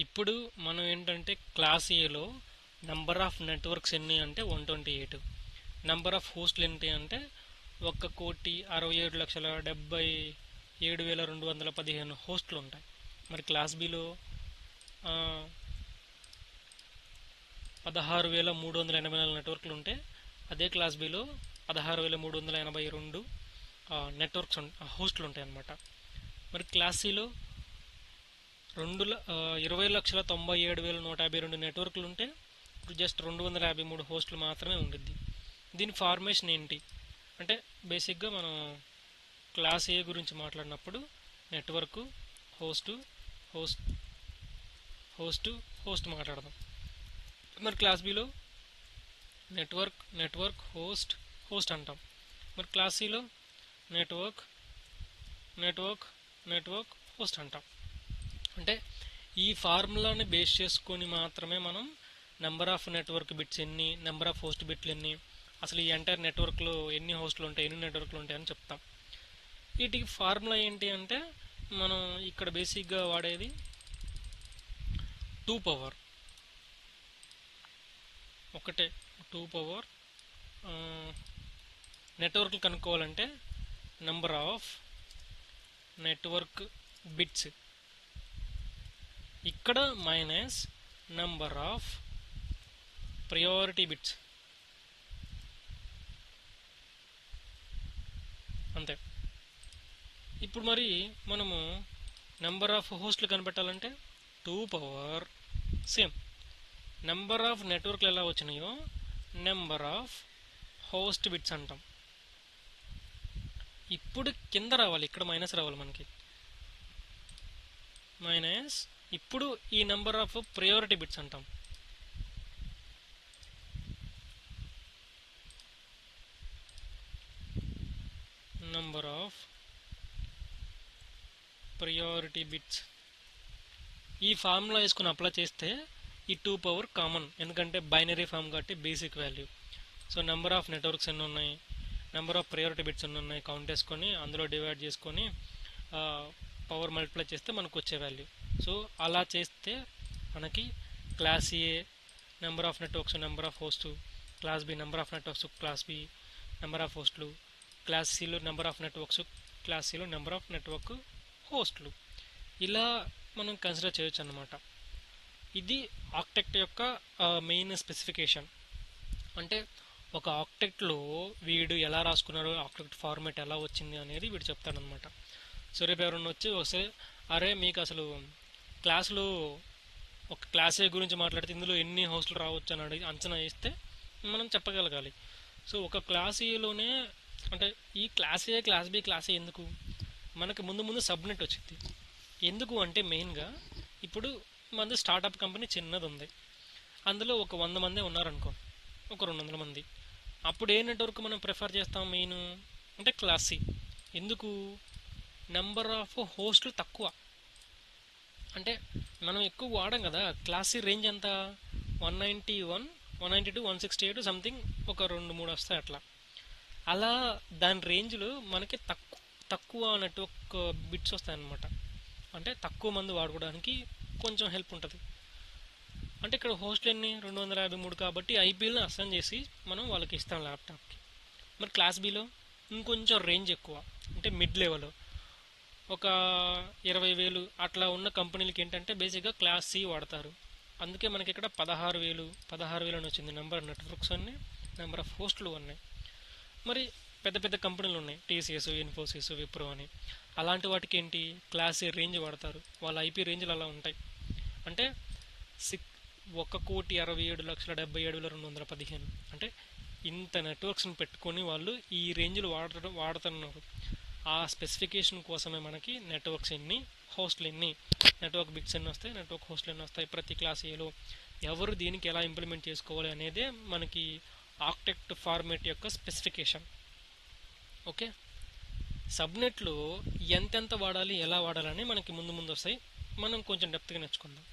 ఇప్పుడు మనం ఏంటంటే క్లాస్ ఏలో నంబర్ ఆఫ్ నెట్వర్క్స్ ఎన్ని అంటే 128. నంబర్ ఆఫ్ హోస్ట్లు ఏంటి అంటే 1,67,77,215 హోస్ట్లు ఉంటాయి. మరి క్లాస్ బిలో 16,384 నెట్వర్క్లు ఉంటే అదే క్లాస్ బిలో 16,382 నెట్వర్క్స్ హోస్ట్లు ఉంటాయి అన్నమాట. మరి క్లాస్ సిలో 20,97,152 నెట్వర్క్లు ఉంటే ఇప్పుడు జస్ట్ 253 హోస్టులు మాత్రమే ఉండిద్ది. దీని ఫార్మేషన్ ఏంటి అంటే బేసిక్గా మనం క్లాస్ ఏ గురించి మాట్లాడినప్పుడు network, host host host host మాట్లాడదాం. మరి class below network network host host అంటాం. మరి క్లాస్ సిలో నెట్వర్క్ నెట్వర్క్ నెట్వర్క్ హోస్ట్ అంటాం. అంటే ఈ ఫార్ములాని బేస్ చేసుకొని మాత్రమే మనం నెంబర్ ఆఫ్ నెట్వర్క్ బిట్స్ ఎన్ని, నెంబర్ ఆఫ్ హోస్ట్ బిట్లు ఎన్ని, అసలు ఈ ఎంటైర్ నెట్వర్క్లో ఎన్ని హోస్టులు ఉంటాయి, ఎన్ని నెట్వర్క్లు ఉంటాయని చెప్తాం. వీటికి ఫార్ములా ఏంటి అంటే మనం ఇక్కడ బేసిక్గా వాడేది 2 పవర్ ఒకటే 2 పవర్ నెట్వర్క్లు కనుక్కోవాలంటే నెంబర్ ఆఫ్ నెట్వర్క్ బిట్స్ ఇక్కడ minus number of priority bits అంతే. ఇప్పుడు మరి మనము నెంబర్ ఆఫ్ హోస్ట్లు కనిపెట్టాలంటే 2 పవర్ సేమ్ నెంబర్ ఆఫ్ నెట్వర్క్లు ఎలా వచ్చినాయో నెంబర్ ఆఫ్ హోస్ట్ బిట్స్ అంటాం. ఇప్పుడు కింద రావాలి, ఇక్కడ మైనస్ రావాలి మనకి, మైనస్ ఇప్పుడు ఈ నెంబర్ ఆఫ్ ప్రయారిటీ బిట్స్ అంటాం. నెంబర్ ఆఫ్ ప్రయారిటీ బిట్స్ ఈ ఫార్ములా వేసుకుని అప్లై చేస్తే ఈ 2 పవర్ కామన్, ఎందుకంటే బైనరీ ఫామ్ కాబట్టి basic value. So number of networks ఎన్ని ఉన్నాయి, నెంబర్ ఆఫ్ ప్రయారిటీ బిట్స్ ఎన్ని ఉన్నాయి కౌంట్ చేసుకొని అందులో డివైడ్ చేసుకొని పవర్ మల్టిప్లై చేస్తే మనకు వచ్చే వాల్యూ. సో అలా చేస్తే మనకి class A number of networks number of host, class B number of networks class B number of హోస్ట్లు, క్లాస్ సిలో నెంబర్ ఆఫ్ నెట్వర్క్స్ క్లాస్ సిలో నెంబర్ ఆఫ్ నెట్వర్క్ హోస్ట్లు, ఇలా మనం కన్సిడర్ చేయొచ్చు అన్నమాట. ఇది ఆక్టెక్ట్ యొక్క మెయిన్ స్పెసిఫికేషన్. అంటే ఒక ఆక్టెక్ట్లో వీడు ఎలా రాసుకున్నారో, ఆక్టెక్ట్ ఫార్మేట్ ఎలా వచ్చింది అనేది వీడు చెప్తాడనమాట. సో రేపు ఎవరన్నా వచ్చి వస్తే అరే మీకు అసలు క్లాసులో ఒక క్లాస్ ఏ గురించి మాట్లాడితే ఇందులో ఎన్ని హోస్టులు రావచ్చు అని అడిగి అంచనా వేస్తే మనం చెప్పగలగాలి. సో ఒక క్లాస్ ఏలోనే అంటే ఈ క్లాస్ ఏ క్లాస్ బి క్లాస్ ఏ ఎందుకు మనకి ముందు ముందు సబ్నెట్ వచ్చింది. ఎందుకు అంటే మెయిన్గా ఇప్పుడు మనది స్టార్టప్ కంపెనీ చిన్నది ఉంది, అందులో ఒక 100 మంది ఉన్నారనుకో, ఒక 200 మంది, అప్పుడు ఏ నెట్వర్క్ మనం ప్రిఫర్ చేస్తాం మెయిన్ అంటే క్లాస్ సి. ఎందుకు నెంబర్ ఆఫ్ హోస్టులు తక్కువ, అంటే మనం ఎక్కువ వాడం కదా. క్లాస్ సి రేంజ్ ఎంత 191 192 168 సంథింగ్, ఒక 2-3 వస్తాయి అట్లా. అలా దాని రేంజ్లో మనకి తక్కువ నెట్వర్క్ బిట్స్ వస్తాయన్నమాట. అంటే తక్కువ మంది వాడుకోవడానికి కొంచెం హెల్ప్ ఉంటుంది. అంటే ఇక్కడ హోస్ట్లు ఎన్ని 253 కాబట్టి ఐపీఎల్ని అసైన్ చేసి మనం వాళ్ళకి ఇస్తాం ల్యాప్టాప్కి. మరి క్లాస్ బిలో ఇంకొంచెం రేంజ్ ఎక్కువ, అంటే మిడ్ లెవెల్ ఒక 20,000 అట్లా ఉన్న కంపెనీలకి ఏంటంటే బేసిక్గా క్లాస్ సి వాడతారు. అందుకే మనకి ఇక్కడ 16,000 అని వచ్చింది నెంబర్ ఆఫ్ నెట్వర్క్స్ అన్నీ, నెంబర్ ఆఫ్ హోస్టులు ఉన్నాయి. మరి పెద్ద పెద్ద కంపెనీలు ఉన్నాయి, టీసీఎస్, ఇన్ఫోసిస్, విప్రో అని, అలాంటి వాటికి ఏంటి క్లాస్ ఏ రేంజ్ వాడతారు, వాళ్ళ ఐపీ రేంజ్లు అలా ఉంటాయి. అంటే 1,67,77,215 అంటే ఇంత నెట్వర్క్స్ని పెట్టుకొని వాళ్ళు ఈ రేంజ్లు వాడుతున్నారు. ఆ స్పెసిఫికేషన్ కోసమే మనకి నెట్వర్క్స్ ఎన్ని, హోస్ట్లు ఎన్ని, నెట్వర్క్ బిట్స్ ఎన్ని వస్తాయి, నెట్వర్క్ హోస్ట్లు ఎన్ని వస్తాయి, ప్రతి క్లాస్ ఏలో ఎవరు దీనికి ఎలా ఇంప్లిమెంట్ చేసుకోవాలి అనేదే మనకి ఆక్టెక్ట్ ఫార్మేట్ యొక్క స్పెసిఫికేషన్. ఓకే, సబ్నెట్లో ఎంతెంత వాడాలి, ఎలా వాడాలని మనకి ముందు వస్తాయి, మనం కొంచెం డెప్త్గా నేర్చుకుందాం.